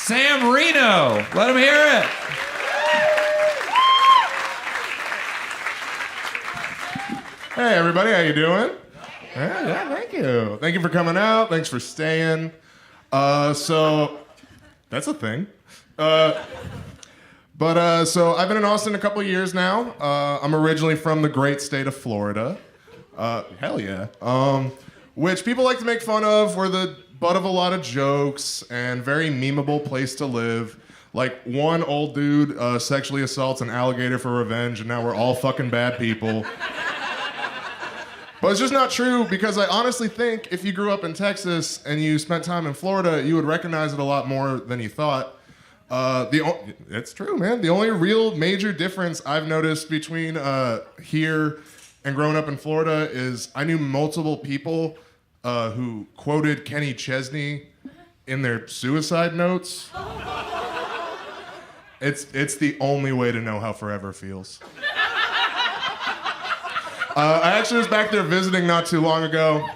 Sam Reno. Let him hear it. Hey, everybody. How you doing? Yeah, thank you. Thank you for coming out. Thanks for staying. So that's a thing. So I've been in Austin a couple of years now. I'm originally from the great state of Florida. Hell yeah. Which people like to make fun of. We're the butt of a lot of jokes and very memeable place to live. Like one old dude sexually assaults an alligator for revenge, and now we're all fucking bad people. But it's just not true, because I honestly think if you grew up in Texas and you spent time in Florida, you would recognize it a lot more than you thought. It's true, man. The only real major difference I've noticed between here and growing up in Florida is I knew multiple people who quoted Kenny Chesney in their suicide notes. It's the only way to know how forever feels. I actually was back there visiting not too long ago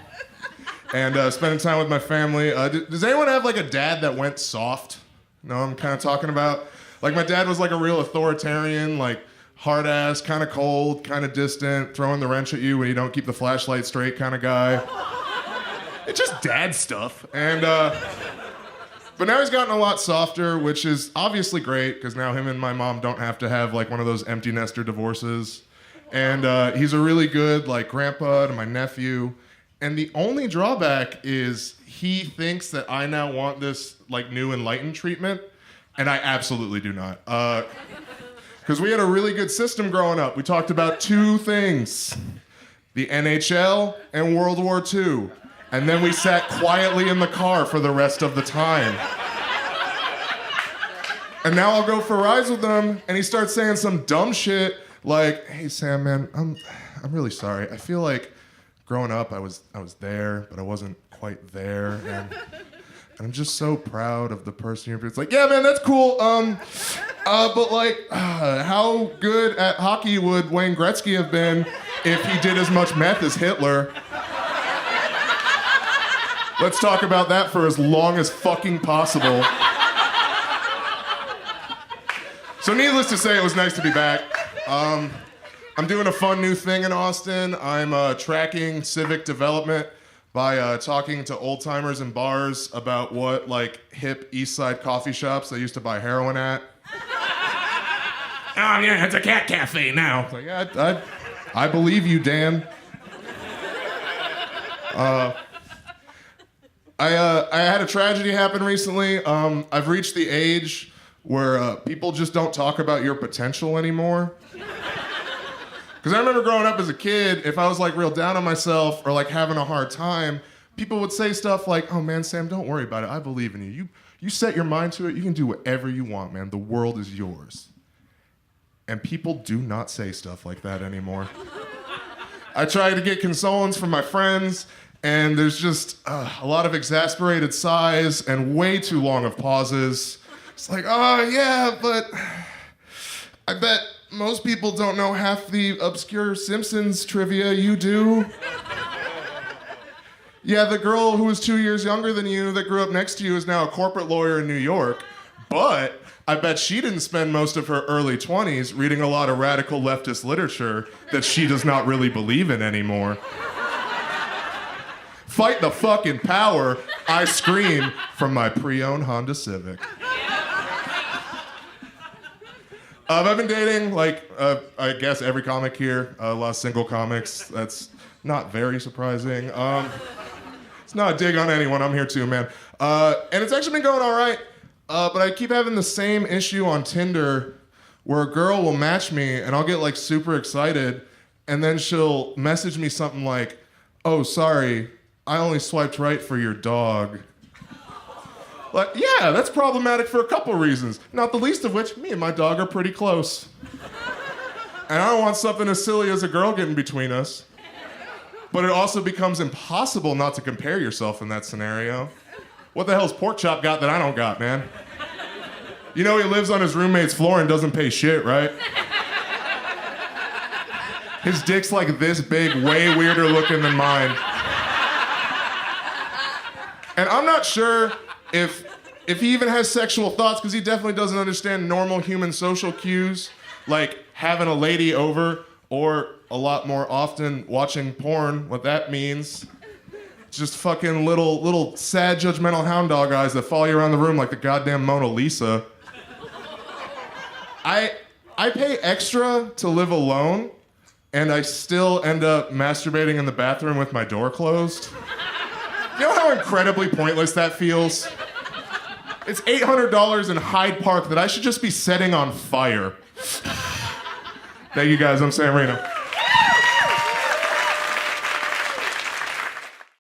and spending time with my family. Does anyone have like a dad that went soft? No, I'm kind of talking about. Like my dad was like a real authoritarian, like hard ass, kind of cold, kind of distant, throwing the wrench at you when you don't keep the flashlight straight kind of guy. It's just dad stuff. And but now he's gotten a lot softer, which is obviously great because now him and my mom don't have to have like one of those empty nester divorces. And he's a really good like grandpa to my nephew. And the only drawback is he thinks that I now want this like new enlightened treatment, and I absolutely do not. Because we had a really good system growing up. We talked about two things: the NHL and World War II. And then we sat quietly in the car for the rest of the time. And now I'll go for rides with him, and he starts saying some dumb shit like, "Hey Sam, man, I'm really sorry. I feel like growing up I was there, but I wasn't quite there, and I'm just so proud of the person you're." It's like, yeah, man, that's cool. But like, how good at hockey would Wayne Gretzky have been if he did as much meth as Hitler? Let's talk about that for as long as fucking possible. So needless to say, it was nice to be back. I'm doing a fun new thing in Austin. I'm tracking civic development by talking to old timers in bars about what like hip East Side coffee shops they used to buy heroin at. Oh yeah, it's a cat cafe now. It's like, yeah, I believe you, Dan. I had a tragedy happen recently. I've reached the age where people just don't talk about your potential anymore. Because I remember growing up as a kid, if I was like real down on myself or like having a hard time, people would say stuff like, "Oh man, Sam, don't worry about it. I believe in you. You set your mind to it. You can do whatever you want, man. The world is yours." And people do not say stuff like that anymore. I try to get consolence from my friends, and there's just a lot of exasperated sighs and way too long of pauses. It's like, "Oh yeah, but I bet most people don't know half the obscure Simpsons trivia you do." Yeah, the girl who was 2 years younger than you that grew up next to you is now a corporate lawyer in New York, but I bet she didn't spend most of her early 20s reading a lot of radical leftist literature that she does not really believe in anymore. Fight the fucking power, I scream from my pre-owned Honda Civic. I've been dating, like, I guess every comic here, a lot of single comics. That's not very surprising. It's not a dig on anyone. I'm here too, man. And it's actually been going all right, but I keep having the same issue on Tinder where a girl will match me, and I'll get, like, super excited, and then she'll message me something like, "Oh, sorry, I only swiped right for your dog." Like, yeah, that's problematic for a couple reasons. Not the least of which, me and my dog are pretty close. And I don't want something as silly as a girl getting between us. But it also becomes impossible not to compare yourself in that scenario. What the hell's Pork Chop got that I don't got, man? You know he lives on his roommate's floor and doesn't pay shit, right? His dick's like this big, way weirder looking than mine. And I'm not sure if if he even has sexual thoughts, because he definitely doesn't understand normal human social cues, like having a lady over, or a lot more often watching porn, what that means. Just fucking little sad judgmental hound dog eyes that follow you around the room like the goddamn Mona Lisa. I pay extra to live alone, and I still end up masturbating in the bathroom with my door closed. You know how incredibly pointless that feels? It's $800 in Hyde Park that I should just be setting on fire. Thank you guys, I'm Sam Reno.